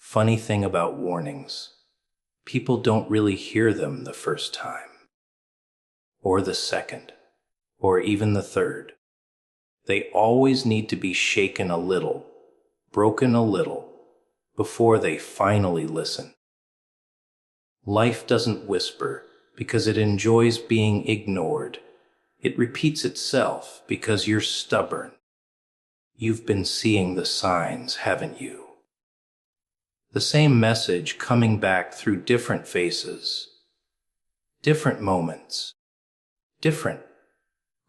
Funny thing about warnings, people don't really hear them the first time, or the second, or even the third. They always need to be shaken a little, broken a little, before they finally listen. Life doesn't whisper because it enjoys being ignored. It repeats itself because you're stubborn. You've been seeing the signs, haven't you? The same message coming back through different faces, different moments, different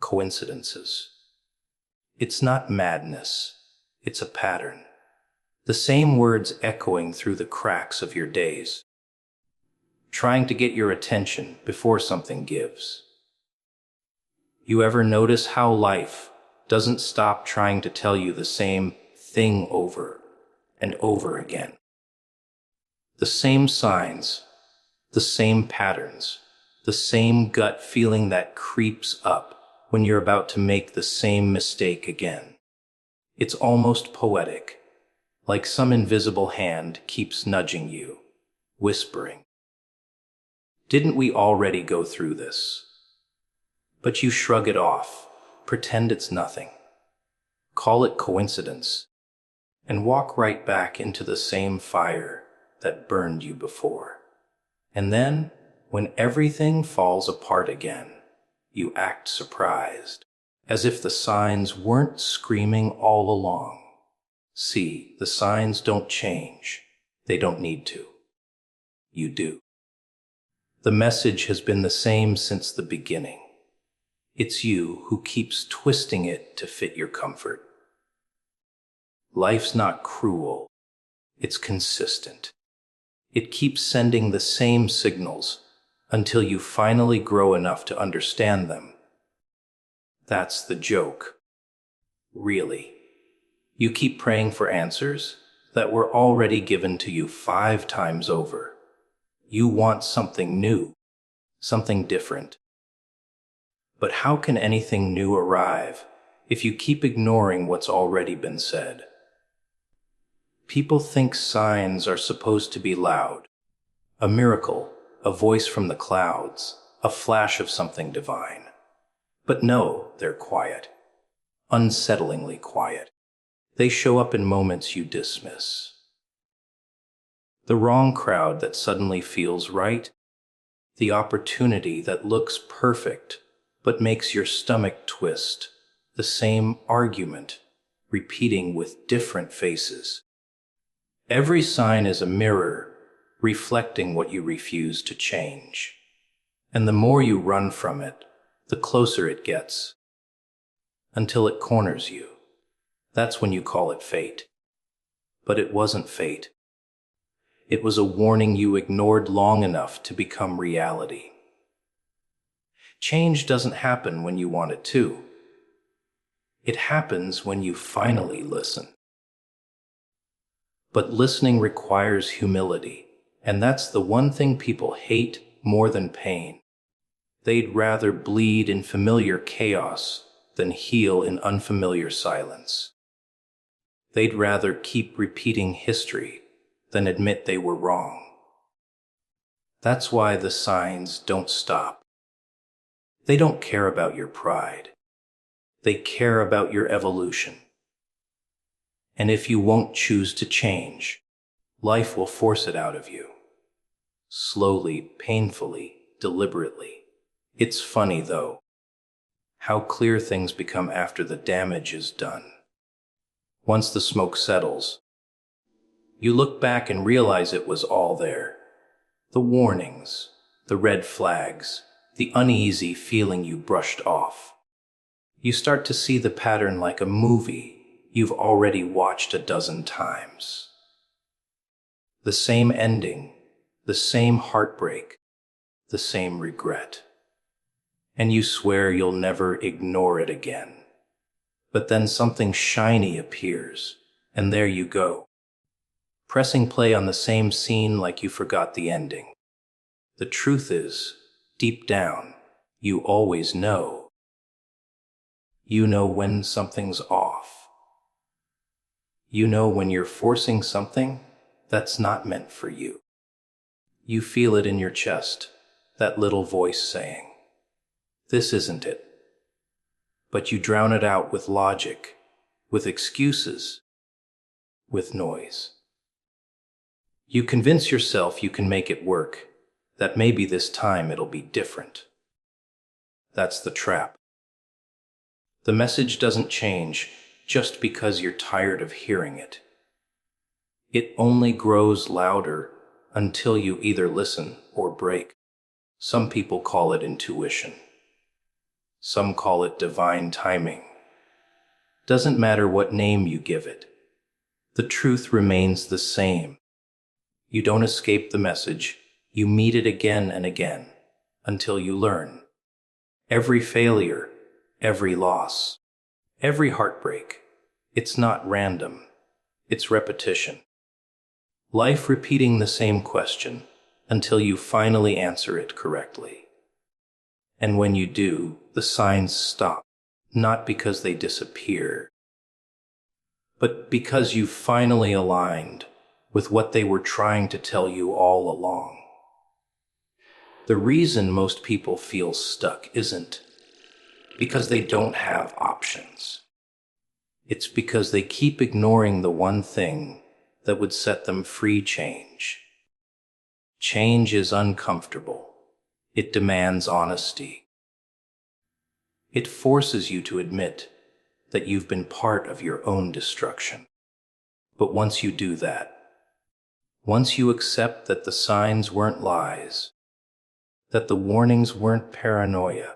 coincidences. It's not madness, it's a pattern. The same words echoing through the cracks of your days, trying to get your attention before something gives. You ever notice how life doesn't stop trying to tell you the same thing over and over again? The same signs, the same patterns, the same gut feeling that creeps up when you're about to make the same mistake again. It's almost poetic, like some invisible hand keeps nudging you, whispering, "Didn't we already go through this?" But you shrug it off, pretend it's nothing, call it coincidence, and walk right back into the same fire that burned you before. And then, when everything falls apart again, you act surprised, as if the signs weren't screaming all along. See, the signs don't change. They don't need to. You do. The message has been the same since the beginning. It's you who keeps twisting it to fit your comfort. Life's not cruel. It's consistent. It keeps sending the same signals until you finally grow enough to understand them. That's the joke. Really. You keep praying for answers that were already given to you 5 times over. You want something new, something different. But how can anything new arrive if you keep ignoring what's already been said? People think signs are supposed to be loud, a miracle, a voice from the clouds, a flash of something divine. But no, they're quiet, unsettlingly quiet. They show up in moments you dismiss. The wrong crowd that suddenly feels right, the opportunity that looks perfect but makes your stomach twist, the same argument, repeating with different faces. Every sign is a mirror, reflecting what you refuse to change. And the more you run from it, the closer it gets, until it corners you. That's when you call it fate. But it wasn't fate. It was a warning you ignored long enough to become reality. Change doesn't happen when you want it to. It happens when you finally listen. But listening requires humility, and that's the one thing people hate more than pain. They'd rather bleed in familiar chaos than heal in unfamiliar silence. They'd rather keep repeating history than admit they were wrong. That's why the signs don't stop. They don't care about your pride. They care about your evolution. And if you won't choose to change, life will force it out of you. Slowly, painfully, deliberately. It's funny, though, how clear things become after the damage is done. Once the smoke settles, you look back and realize it was all there. The warnings, the red flags, the uneasy feeling you brushed off. You start to see the pattern like a movie you've already watched a dozen times. The same ending, the same heartbreak, the same regret. And you swear you'll never ignore it again. But then something shiny appears, and there you go, pressing play on the same scene like you forgot the ending. The truth is, deep down, you always know. You know when something's off. You know when you're forcing something That's not meant for you. You feel it in your chest, that little voice saying, this isn't it. But you drown it out with logic, with excuses, with noise. You convince yourself you can make it work, that maybe this time it'll be different. That's the trap. The message doesn't change just because you're tired of hearing it. It only grows louder until you either listen or break. Some people call it intuition. Some call it divine timing. Doesn't matter what name you give it. The truth remains the same. You don't escape the message. You meet it again and again until you learn. Every failure, every loss, every heartbreak, it's not random. It's repetition. Life repeating the same question until you finally answer it correctly. And when you do, the signs stop, not because they disappear, but because you've finally aligned with what they were trying to tell you all along. The reason most people feel stuck isn't because they don't have options. It's because they keep ignoring the one thing that would set them free. Change. Change is uncomfortable. It demands honesty. It forces you to admit that you've been part of your own destruction. But once you do that, once you accept that the signs weren't lies, that the warnings weren't paranoia,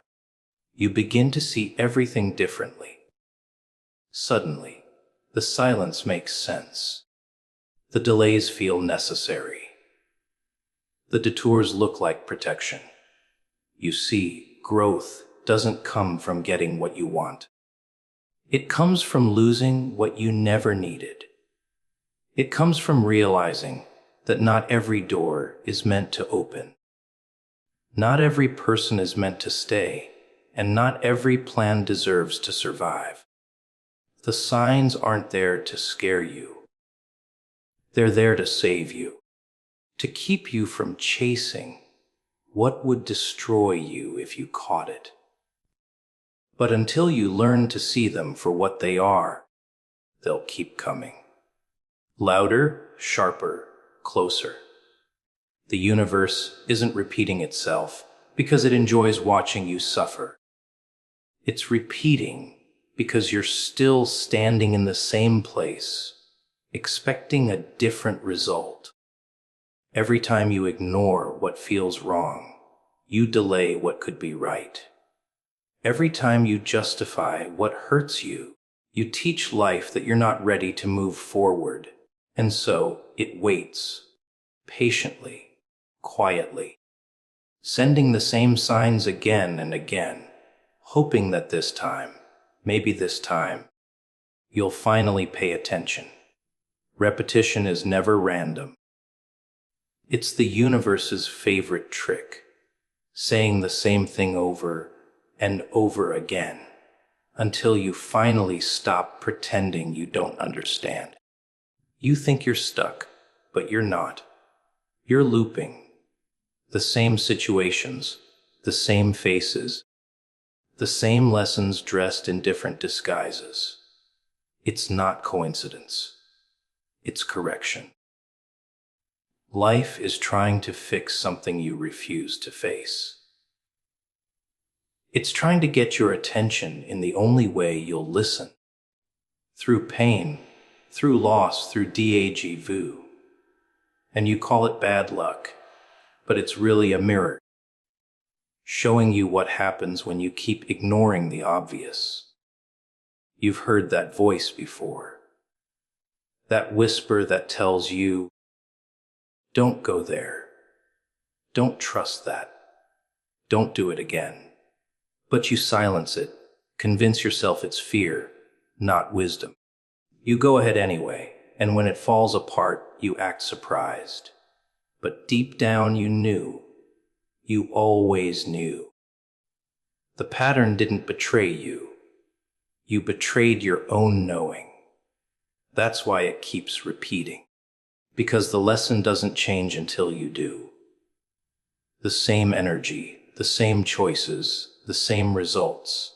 you begin to see everything differently. Suddenly, the silence makes sense. The delays feel necessary. The detours look like protection. You see, growth doesn't come from getting what you want. It comes from losing what you never needed. It comes from realizing that not every door is meant to open. Not every person is meant to stay, and not every plan deserves to survive. The signs aren't there to scare you. They're there to save you, to keep you from chasing what would destroy you if you caught it. But until you learn to see them for what they are, they'll keep coming. Louder, sharper, closer. The universe isn't repeating itself because it enjoys watching you suffer. It's repeating because you're still standing in the same place, expecting a different result. Every time you ignore what feels wrong, you delay what could be right. Every time you justify what hurts you, you teach life that you're not ready to move forward, and so it waits, patiently, quietly, sending the same signs again and again, hoping that this time, maybe this time, you'll finally pay attention. Repetition is never random. It's the universe's favorite trick, saying the same thing over and over again until you finally stop pretending you don't understand. You think you're stuck, but you're not. You're looping. The same situations, the same faces, the same lessons dressed in different disguises. It's not coincidence. It's correction. Life is trying to fix something you refuse to face. It's trying to get your attention in the only way you'll listen. Through pain, through loss, through déjà vu. And you call it bad luck, but it's really a mirror, showing you what happens when you keep ignoring the obvious. You've heard that voice before. That whisper that tells you, don't go there. Don't trust that. Don't do it again. But you silence it, convince yourself it's fear, not wisdom. You go ahead anyway, and when it falls apart, you act surprised. But deep down you knew. You always knew. The pattern didn't betray you. You betrayed your own knowing. That's why it keeps repeating. Because the lesson doesn't change until you do. The same energy, the same choices, the same results.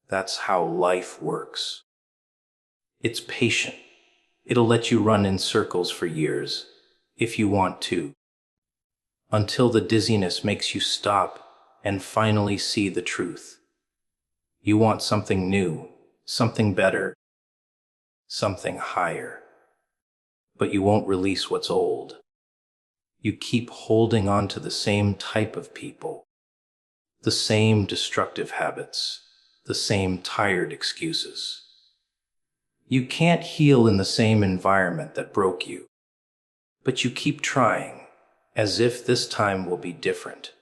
That's how life works. It's patient. It'll let you run in circles for years, if you want to, until the dizziness makes you stop and finally see the truth. You want something new, something better, something higher. But you won't release what's old. You keep holding on to the same type of people, the same destructive habits, the same tired excuses. You can't heal in the same environment that broke you, but you keep trying, as if this time will be different.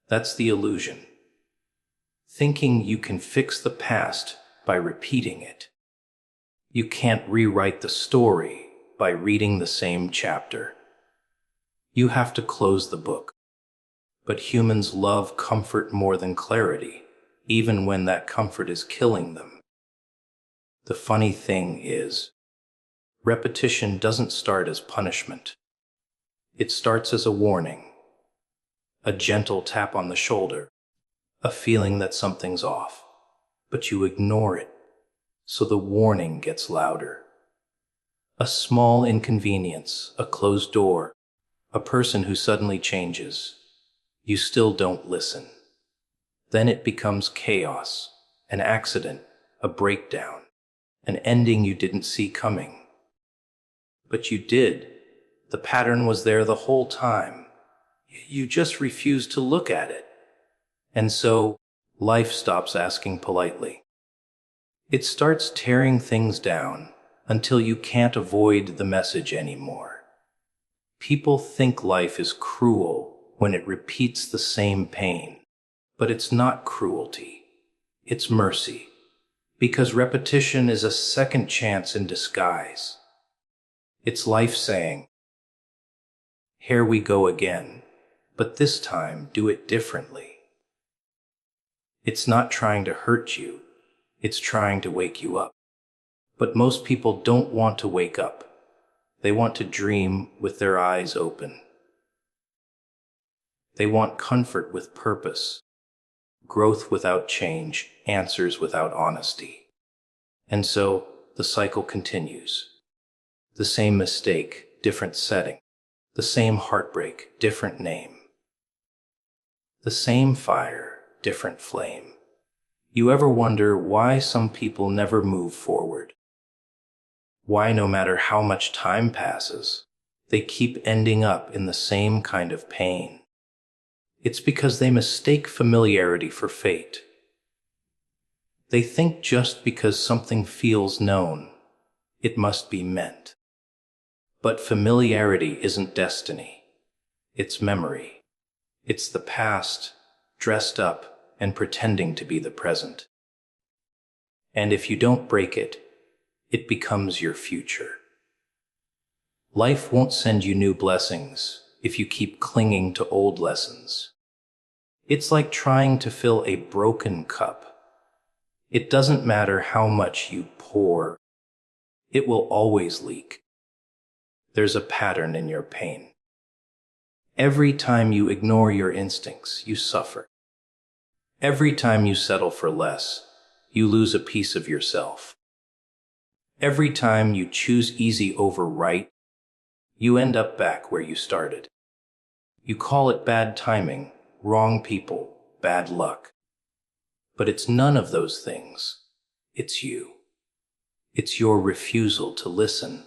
That's the illusion. Thinking you can fix the past by repeating it. You can't rewrite the story by reading the same chapter. You have to close the book. But humans love comfort more than clarity, even when that comfort is killing them. The funny thing is, repetition doesn't start as punishment. It starts as a warning, a gentle tap on the shoulder, a feeling that something's off, but you ignore it, so the warning gets louder. A small inconvenience, a closed door, a person who suddenly changes. You still don't listen. Then it becomes chaos, an accident, a breakdown, an ending you didn't see coming. But you did. The pattern was there the whole time. You just refused to look at it. And so, life stops asking politely. It starts tearing things down until you can't avoid the message anymore. People think life is cruel when it repeats the same pain. But it's not cruelty. It's mercy. Because repetition is a second chance in disguise. It's life saying, here we go again, but this time do it differently. It's not trying to hurt you. It's trying to wake you up. But most people don't want to wake up. They want to dream with their eyes open. They want comfort with purpose, growth without change, answers without honesty. And so the cycle continues. The same mistake, different setting. The same heartbreak, different name. The same fire, different flame. You ever wonder why some people never move forward? Why, no matter how much time passes, they keep ending up in the same kind of pain? It's because they mistake familiarity for fate. They think just because something feels known, it must be meant. But familiarity isn't destiny. It's memory. It's the past, dressed up and pretending to be the present. And if you don't break it, it becomes your future. Life won't send you new blessings if you keep clinging to old lessons. It's like trying to fill a broken cup. It doesn't matter how much you pour. It will always leak. There's a pattern in your pain. Every time you ignore your instincts, you suffer. Every time you settle for less, you lose a piece of yourself. Every time you choose easy over right, you end up back where you started. You call it bad timing, wrong people, bad luck. But it's none of those things. It's you. It's your refusal to listen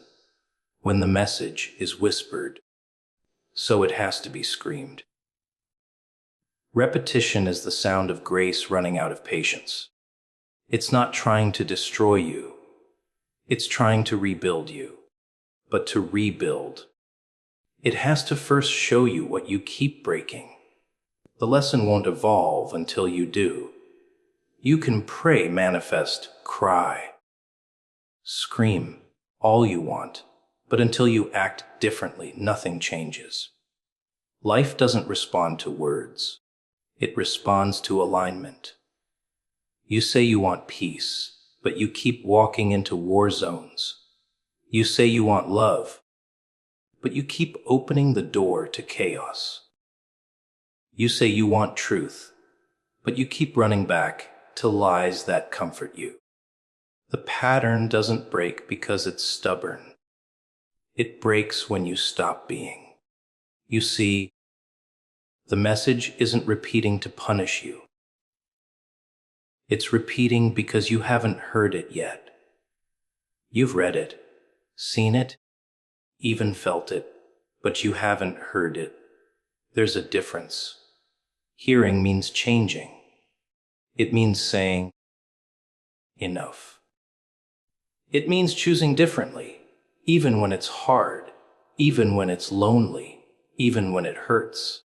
when the message is whispered, so it has to be screamed. Repetition is the sound of grace running out of patience. It's not trying to destroy you. It's trying to rebuild you. But to rebuild, it has to first show you what you keep breaking. The lesson won't evolve until you do. You can pray, manifest, cry, scream all you want, but until you act differently, nothing changes. Life doesn't respond to words. It responds to alignment. You say you want peace, but you keep walking into war zones. You say you want love, but you keep opening the door to chaos. You say you want truth, but you keep running back to lies that comfort you. The pattern doesn't break because it's stubborn. It breaks when you stop being. You see, the message isn't repeating to punish you. It's repeating because you haven't heard it yet. You've read it, seen it, even felt it, but you haven't heard it. There's a difference. Hearing means changing. It means saying, enough. It means choosing differently, even when it's hard, even when it's lonely, even when it hurts.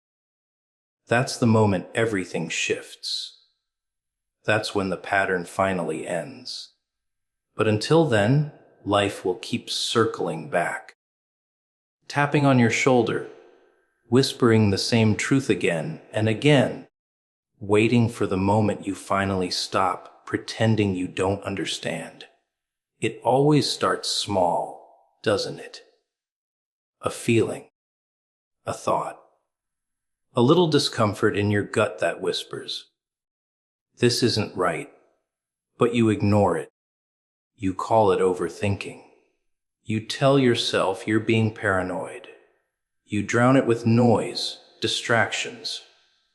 That's the moment everything shifts. That's when the pattern finally ends. But until then, life will keep circling back, tapping on your shoulder, whispering the same truth again and again, waiting for the moment you finally stop pretending you don't understand. It always starts small, doesn't it? A feeling, a thought, a little discomfort in your gut that whispers, "This isn't right," but you ignore it. You call it overthinking. You tell yourself you're being paranoid. You drown it with noise, distractions,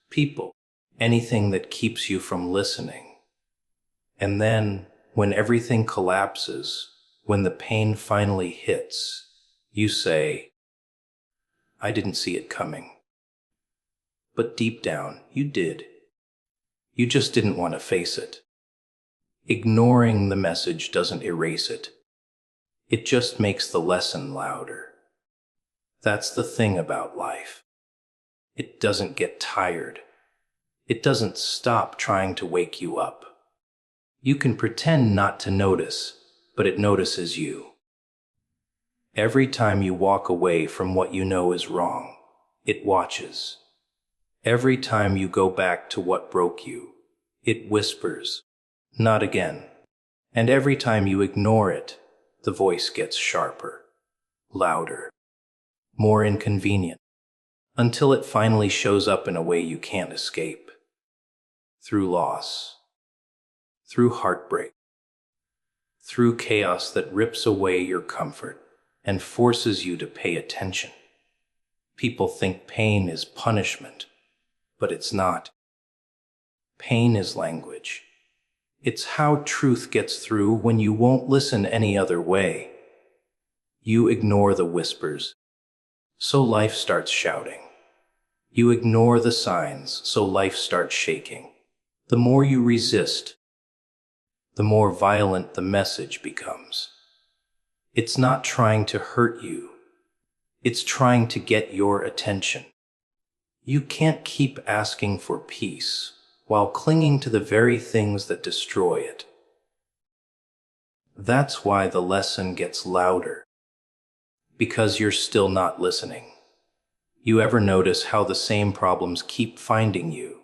people, anything that keeps you from listening. And then, when everything collapses, when the pain finally hits, you say, "I didn't see it coming." But deep down, you did. You just didn't want to face it. Ignoring the message doesn't erase it. It just makes the lesson louder. That's the thing about life. It doesn't get tired. It doesn't stop trying to wake you up. You can pretend not to notice, but it notices you. Every time you walk away from what you know is wrong, it watches. Every time you go back to what broke you, it whispers, "Not again." And every time you ignore it, the voice gets sharper, louder, more inconvenient, until it finally shows up in a way you can't escape. Through loss, through heartbreak, through chaos that rips away your comfort and forces you to pay attention. People think pain is punishment, but it's not. Pain is language. It's how truth gets through when you won't listen any other way. You ignore the whispers, so life starts shouting. You ignore the signs, so life starts shaking. The more you resist, the more violent the message becomes. It's not trying to hurt you. It's trying to get your attention. You can't keep asking for peace while clinging to the very things that destroy it. That's why the lesson gets louder, because you're still not listening. You ever notice how the same problems keep finding you?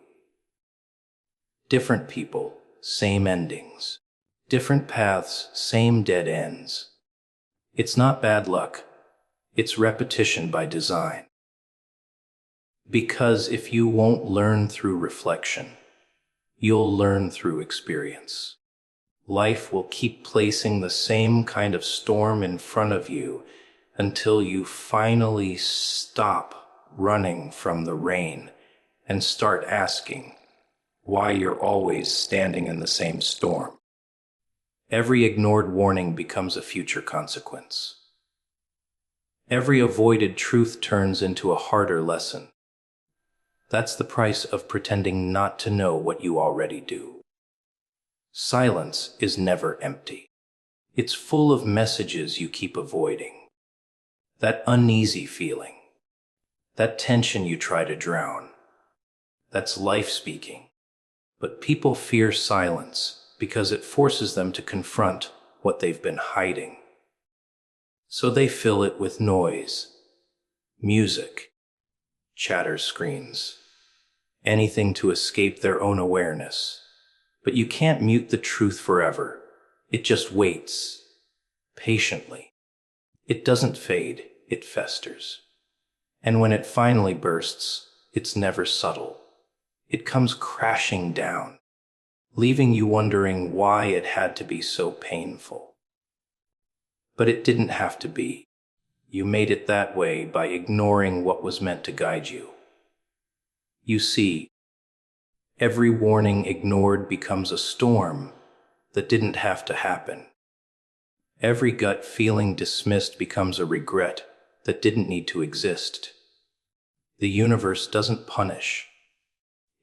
Different people, same endings. Different paths, same dead ends. It's not bad luck. It's repetition by design. Because if you won't learn through reflection, you'll learn through experience. Life will keep placing the same kind of storm in front of you until you finally stop running from the rain and start asking why you're always standing in the same storm. Every ignored warning becomes a future consequence. Every avoided truth turns into a harder lesson. That's the price of pretending not to know what you already do. Silence is never empty. It's full of messages you keep avoiding. That uneasy feeling, that tension you try to drown, that's life speaking. But people fear silence because it forces them to confront what they've been hiding. So they fill it with noise, music, chatter screens, anything to escape their own awareness. But you can't mute the truth forever. It just waits, patiently. It doesn't fade. it festers. And when it finally bursts, it's never subtle. It comes crashing down, leaving you wondering why it had to be so painful. But it didn't have to be. You made it that way by ignoring what was meant to guide you. You see, every warning ignored becomes a storm that didn't have to happen. Every gut feeling dismissed becomes a regret that didn't need to exist. The universe doesn't punish,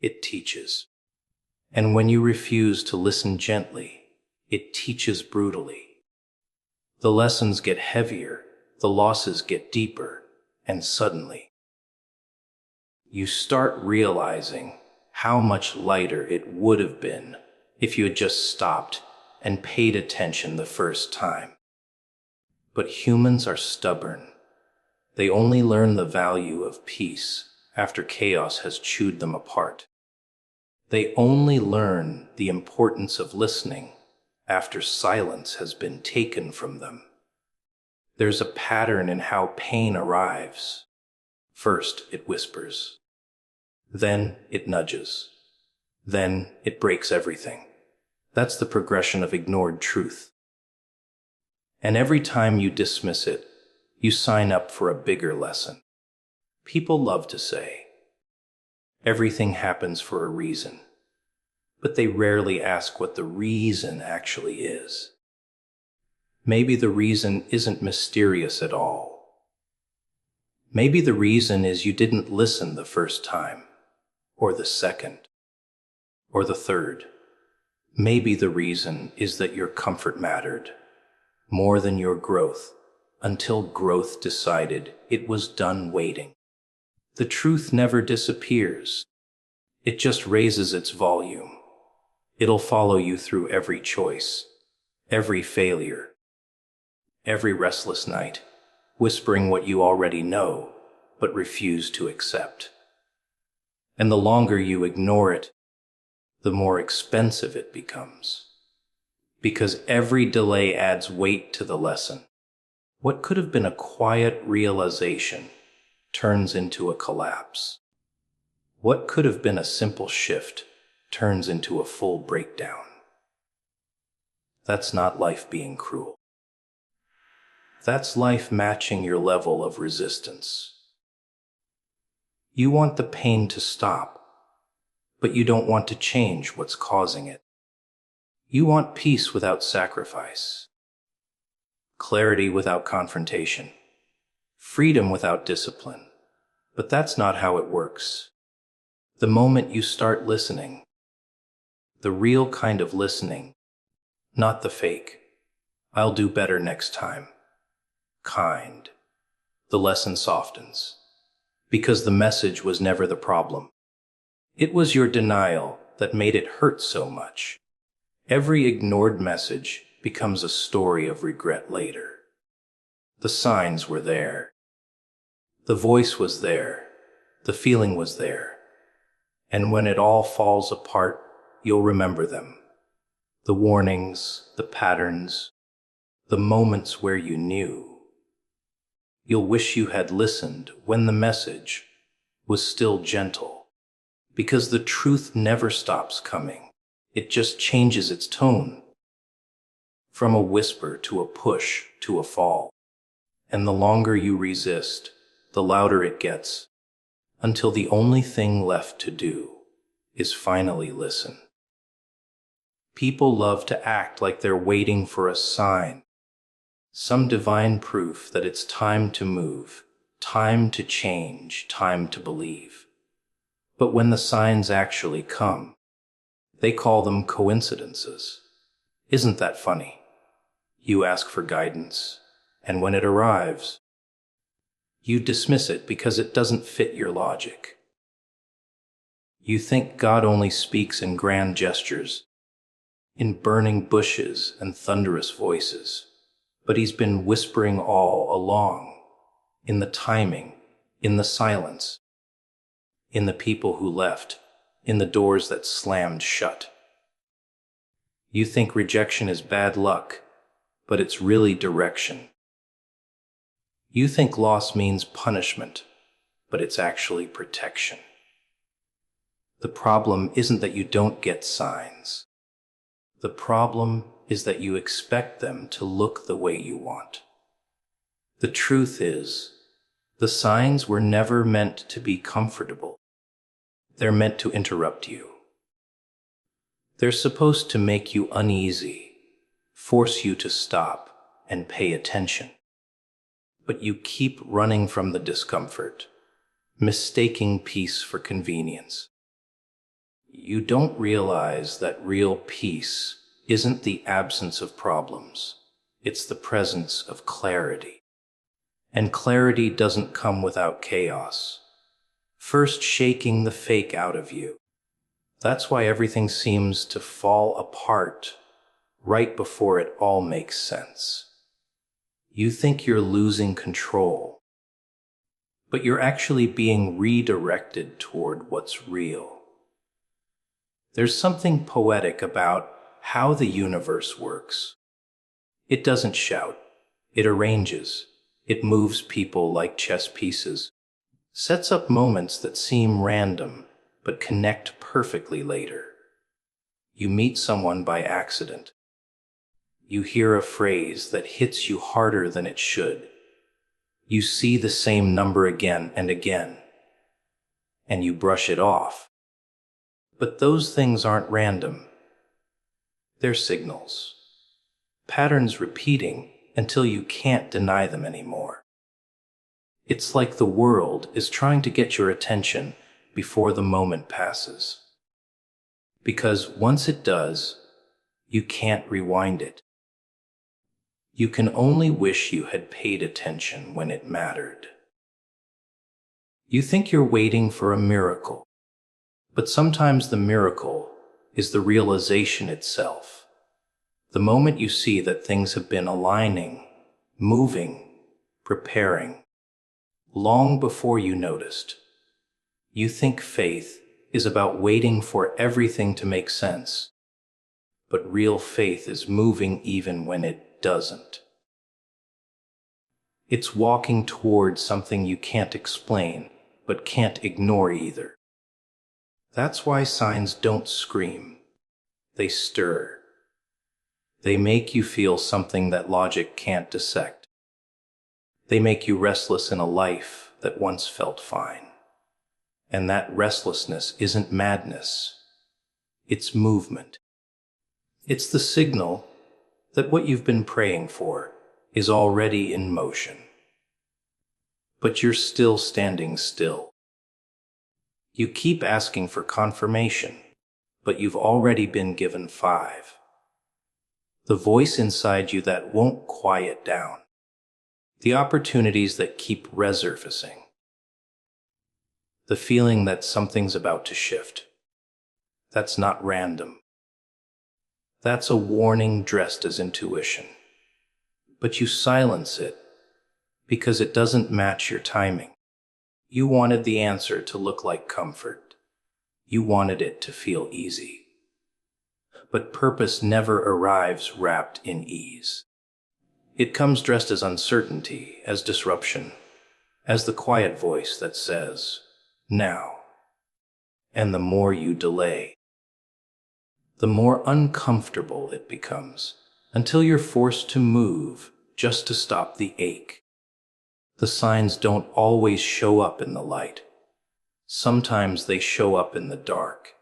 it teaches. And when you refuse to listen gently, it teaches brutally. The lessons get heavier, the losses get deeper, and suddenly, you start realizing how much lighter it would have been if you had just stopped and paid attention the first time. But humans are stubborn. They only learn the value of peace after chaos has chewed them apart. They only learn the importance of listening after silence has been taken from them. There's a pattern in how pain arrives. First, it whispers. Then it nudges. Then it breaks everything. That's the progression of ignored truth. And every time you dismiss it, you sign up for a bigger lesson. People love to say, everything happens for a reason, but they rarely ask what the reason actually is. Maybe the reason isn't mysterious at all. Maybe the reason is you didn't listen the first time, or the second, or the third. Maybe the reason is that your comfort mattered more than your growth, until growth decided it was done waiting. The truth never disappears. It just raises its volume. It'll follow you through every choice, every failure, every restless night, whispering what you already know, but refuse to accept. And the longer you ignore it, the more expensive it becomes. Because every delay adds weight to the lesson. What could have been a quiet realization turns into a collapse. What could have been a simple shift turns into a full breakdown. That's not life being cruel. That's life matching your level of resistance. You want the pain to stop, but you don't want to change what's causing it. You want peace without sacrifice, clarity without confrontation, freedom without discipline. But that's not how it works. The moment you start listening, the real kind of listening, not the fake, I'll do better next time, kind, the lesson softens. Because the message was never the problem. It was your denial that made it hurt so much. Every ignored message becomes a story of regret later. The signs were there. The voice was there. The feeling was there. And when it all falls apart, you'll remember them. The warnings, the patterns, the moments where you knew. You'll wish you had listened when the message was still gentle. Because the truth never stops coming. It just changes its tone. From a whisper to a push to a fall. And the longer you resist, the louder it gets, until the only thing left to do is finally listen. People love to act like they're waiting for a sign, some divine proof that it's time to move, time to change, time to believe. But when the signs actually come, they call them coincidences. Isn't that funny? You ask for guidance, and when it arrives, you dismiss it because it doesn't fit your logic. You think God only speaks in grand gestures, in burning bushes and thunderous voices, but he's been whispering all along, in the timing, in the silence, in the people who left, in the doors that slammed shut. You think rejection is bad luck, but it's really direction. You think loss means punishment, but it's actually protection. The problem isn't that you don't get signs. The problem is that you expect them to look the way you want. The truth is, the signs were never meant to be comfortable. They're meant to interrupt you. They're supposed to make you uneasy, force you to stop and pay attention. But you keep running from the discomfort, mistaking peace for convenience. You don't realize that real peace isn't the absence of problems. It's the presence of clarity. And clarity doesn't come without chaos, first shaking the fake out of you. That's why everything seems to fall apart right before it all makes sense. You think you're losing control, but you're actually being redirected toward what's real. There's something poetic about how the universe works. It doesn't shout, it arranges, it moves people like chess pieces, sets up moments that seem random but connect perfectly later. You meet someone by accident. You hear a phrase that hits you harder than it should. You see the same number again and again, and you brush it off. But those things aren't random. They're signals. Patterns repeating until you can't deny them anymore. It's like the world is trying to get your attention before the moment passes. Because once it does, you can't rewind it. You can only wish you had paid attention when it mattered. You think you're waiting for a miracle, but sometimes the miracle is the realization itself. The moment you see that things have been aligning, moving, preparing, long before you noticed. You think faith is about waiting for everything to make sense, but real faith is moving even when it doesn't. It's walking toward something you can't explain, but can't ignore either. That's why signs don't scream. They stir. They make you feel something that logic can't dissect. They make you restless in a life that once felt fine. And that restlessness isn't madness. It's movement. It's the signal that what you've been praying for is already in motion. But you're still standing still. You keep asking for confirmation, but you've already been given 5. The voice inside you that won't quiet down. The opportunities that keep resurfacing. The feeling that something's about to shift. That's not random. That's a warning dressed as intuition. But you silence it because it doesn't match your timing. You wanted the answer to look like comfort. You wanted it to feel easy. But purpose never arrives wrapped in ease. It comes dressed as uncertainty, as disruption, as the quiet voice that says, now. And the more you delay, the more uncomfortable it becomes, until you're forced to move just to stop the ache. The signs don't always show up in the light. Sometimes they show up in the dark.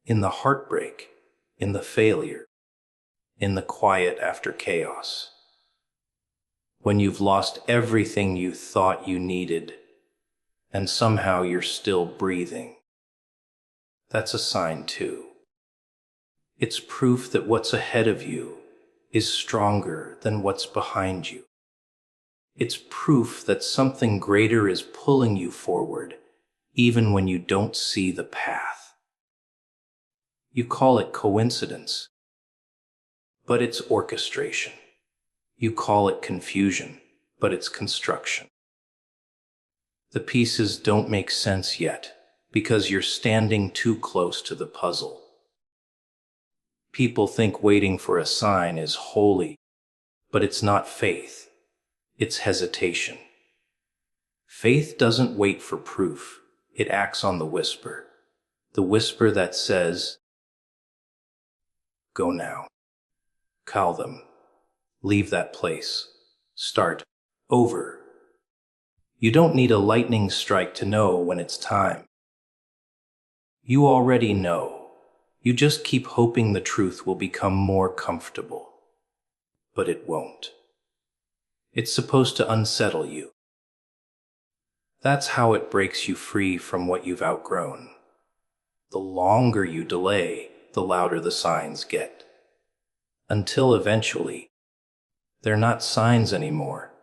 In the heartbreak, in the failure, in the quiet after chaos. When you've lost everything you thought you needed, and somehow you're still breathing. That's a sign too. It's proof that what's ahead of you is stronger than what's behind you. It's proof that something greater is pulling you forward, even when you don't see the path. You call it coincidence, but it's orchestration. You call it confusion, but it's construction. The pieces don't make sense yet, because you're standing too close to the puzzle. People think waiting for a sign is holy, but it's not faith. It's hesitation. Faith doesn't wait for proof. It acts on the whisper that says, go now. Call them. Leave that place. Start over. You don't need a lightning strike to know when it's time. You already know. You just keep hoping the truth will become more comfortable. But it won't. It's supposed to unsettle you. That's how it breaks you free from what you've outgrown. The longer you delay, the louder the signs get. Until eventually, they're not signs anymore.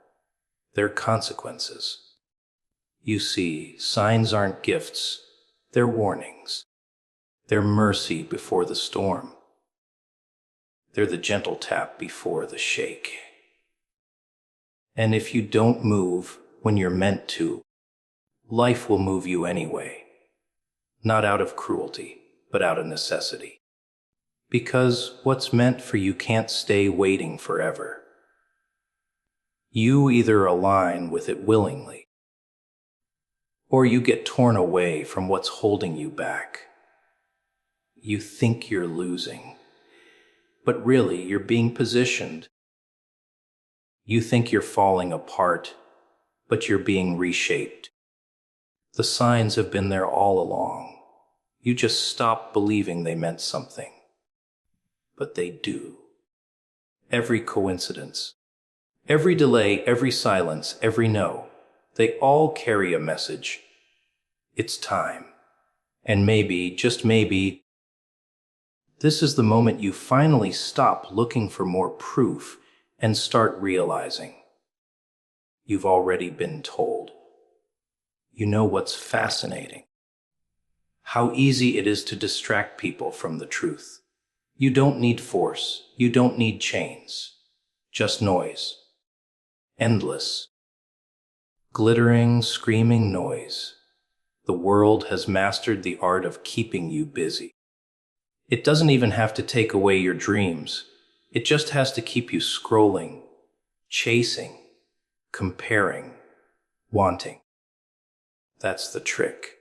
They're consequences. You see, signs aren't gifts. They're warnings. They're mercy before the storm. They're the gentle tap before the shake. And if you don't move when you're meant to, life will move you anyway. Not out of cruelty, but out of necessity. Because what's meant for you can't stay waiting forever. You either align with it willingly, or you get torn away from what's holding you back. You think you're losing, but really you're being positioned. You think you're falling apart, but you're being reshaped. The signs have been there all along. You just stopped believing they meant something. But they do. Every coincidence, every delay, every silence, every no, they all carry a message. It's time. And maybe, just maybe, this is the moment you finally stop looking for more proof and start realizing you've already been told. You know what's fascinating? How easy it is to distract people from the truth. You don't need force. You don't need chains. Just noise. Endless. Glittering, screaming noise. The world has mastered the art of keeping you busy. It doesn't even have to take away your dreams. It just has to keep you scrolling, chasing, comparing, wanting. That's the trick.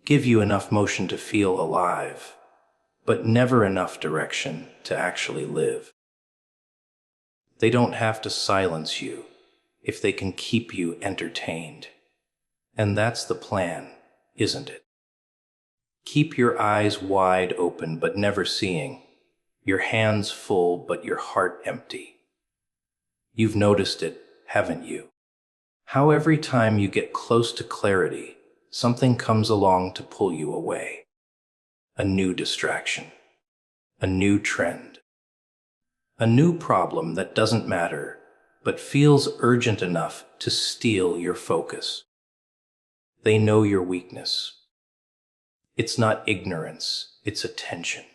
Give you enough motion to feel alive, but never enough direction to actually live. They don't have to silence you if they can keep you entertained. And that's the plan, isn't it? Keep your eyes wide open but never seeing, your hands full but your heart empty. You've noticed it, haven't you? How every time you get close to clarity, something comes along to pull you away. A new distraction. A new trend. A new problem that doesn't matter, but feels urgent enough to steal your focus. They know your weakness. It's not ignorance, it's attention.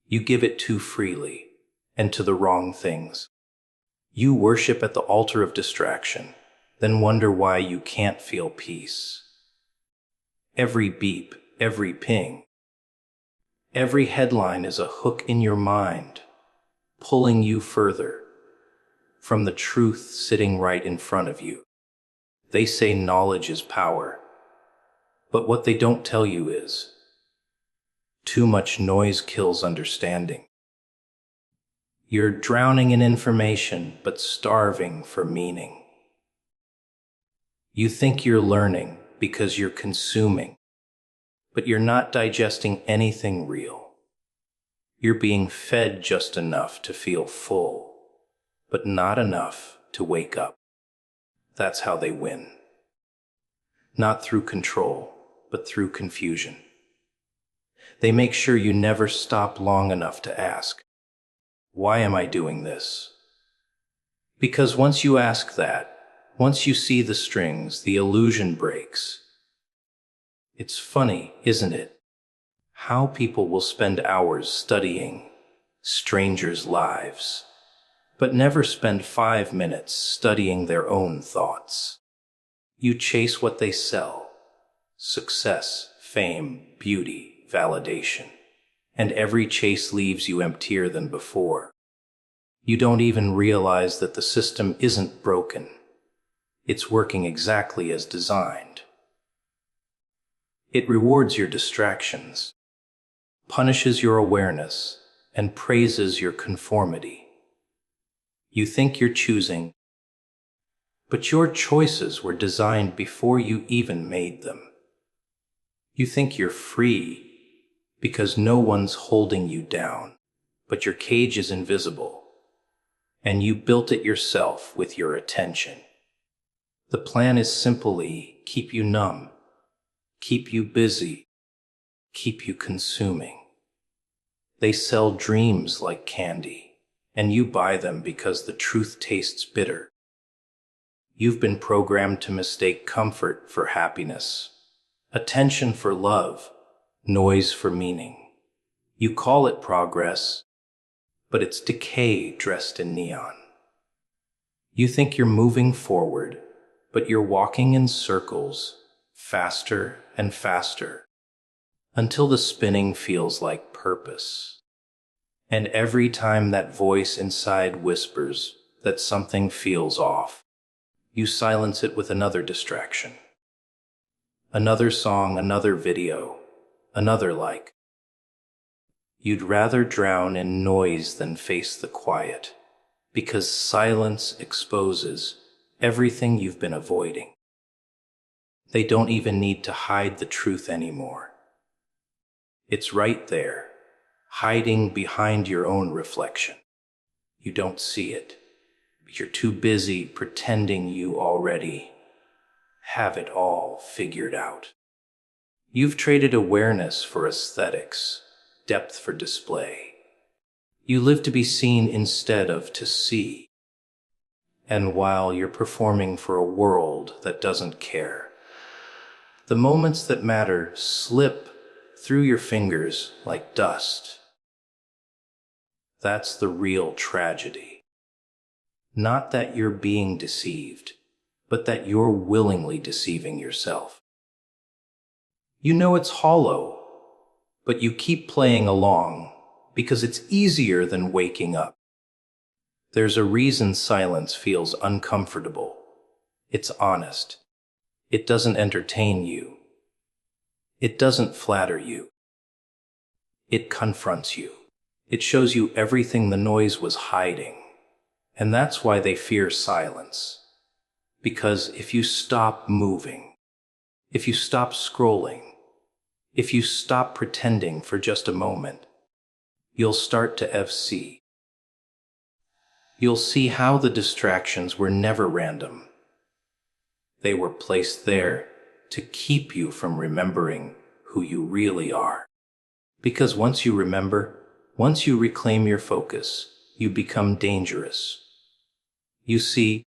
You give it too freely, and to the wrong things. You worship at the altar of distraction, then wonder why you can't feel peace. Every beep, every ping, every headline is a hook in your mind, pulling you further from the truth sitting right in front of you. They say knowledge is power, but what they don't tell you is, too much noise kills understanding. You're drowning in information, but starving for meaning. You think you're learning because you're consuming, but you're not digesting anything real. You're being fed just enough to feel full, but not enough to wake up. That's how they win. Not through control, but through confusion. They make sure you never stop long enough to ask, why am I doing this? Because once you ask that, once you see the strings, the illusion breaks. It's funny, isn't it? How people will spend hours studying strangers' lives, but never spend 5 minutes studying their own thoughts. You chase what they sell: success, fame, beauty, validation. And every chase leaves you emptier than before. You don't even realize that the system isn't broken. It's working exactly as designed. It rewards your distractions, punishes your awareness, and praises your conformity. You think you're choosing, but your choices were designed before you even made them. You think you're free because no one's holding you down, but your cage is invisible, and you built it yourself with your attention. The plan is simply keep you numb, keep you busy, keep you consuming. They sell dreams like candy, and you buy them because the truth tastes bitter. You've been programmed to mistake comfort for happiness, attention for love, noise for meaning. You call it progress, but it's decay dressed in neon. You think you're moving forward, but you're walking in circles, faster and faster, until the spinning feels like purpose. And every time that voice inside whispers that something feels off, you silence it with another distraction. Another song, another video, another like. You'd rather drown in noise than face the quiet, because silence exposes everything you've been avoiding. They don't even need to hide the truth anymore. It's right there, hiding behind your own reflection. You don't see it, but you're too busy pretending you already have it all figured out. You've traded awareness for aesthetics, depth for display. You live to be seen instead of to see. And while you're performing for a world that doesn't care, the moments that matter slip through your fingers like dust. That's the real tragedy. Not that you're being deceived, but that you're willingly deceiving yourself. You know it's hollow, but you keep playing along because it's easier than waking up. There's a reason silence feels uncomfortable. It's honest. It doesn't entertain you. It doesn't flatter you. It confronts you. It shows you everything the noise was hiding. And that's why they fear silence. Because if you stop moving, if you stop scrolling, if you stop pretending for just a moment, you'll start to FC. You'll see how the distractions were never random. They were placed there to keep you from remembering who you really are. Because once you remember, once you reclaim your focus, you become dangerous. You see,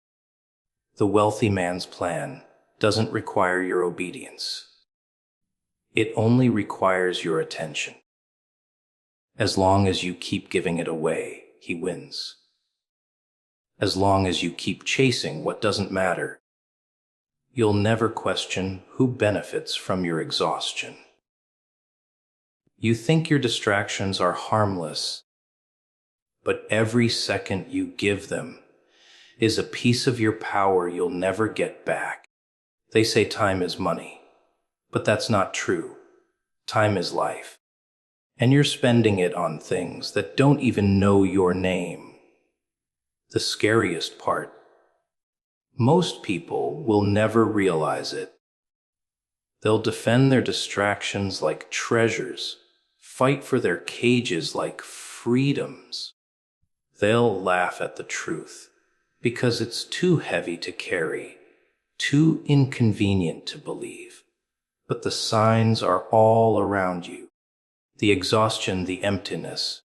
the wealthy man's plan doesn't require your obedience. It only requires your attention. As long as you keep giving it away, he wins. As long as you keep chasing what doesn't matter, you'll never question who benefits from your exhaustion. You think your distractions are harmless, but every second you give them is a piece of your power you'll never get back. They say time is money, but that's not true. Time is life, and you're spending it on things that don't even know your name. The scariest part, most people will never realize it. They'll defend their distractions like treasures, fight for their cages like freedoms. They'll laugh at the truth because it's too heavy to carry, too inconvenient to believe. But the signs are all around you. The exhaustion, the emptiness,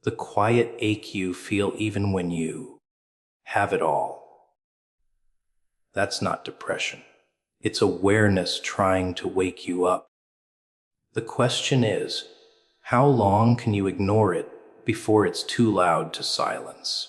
the quiet ache you feel even when you have it all. That's not depression. It's awareness trying to wake you up. The question is, how long can you ignore it before it's too loud to silence?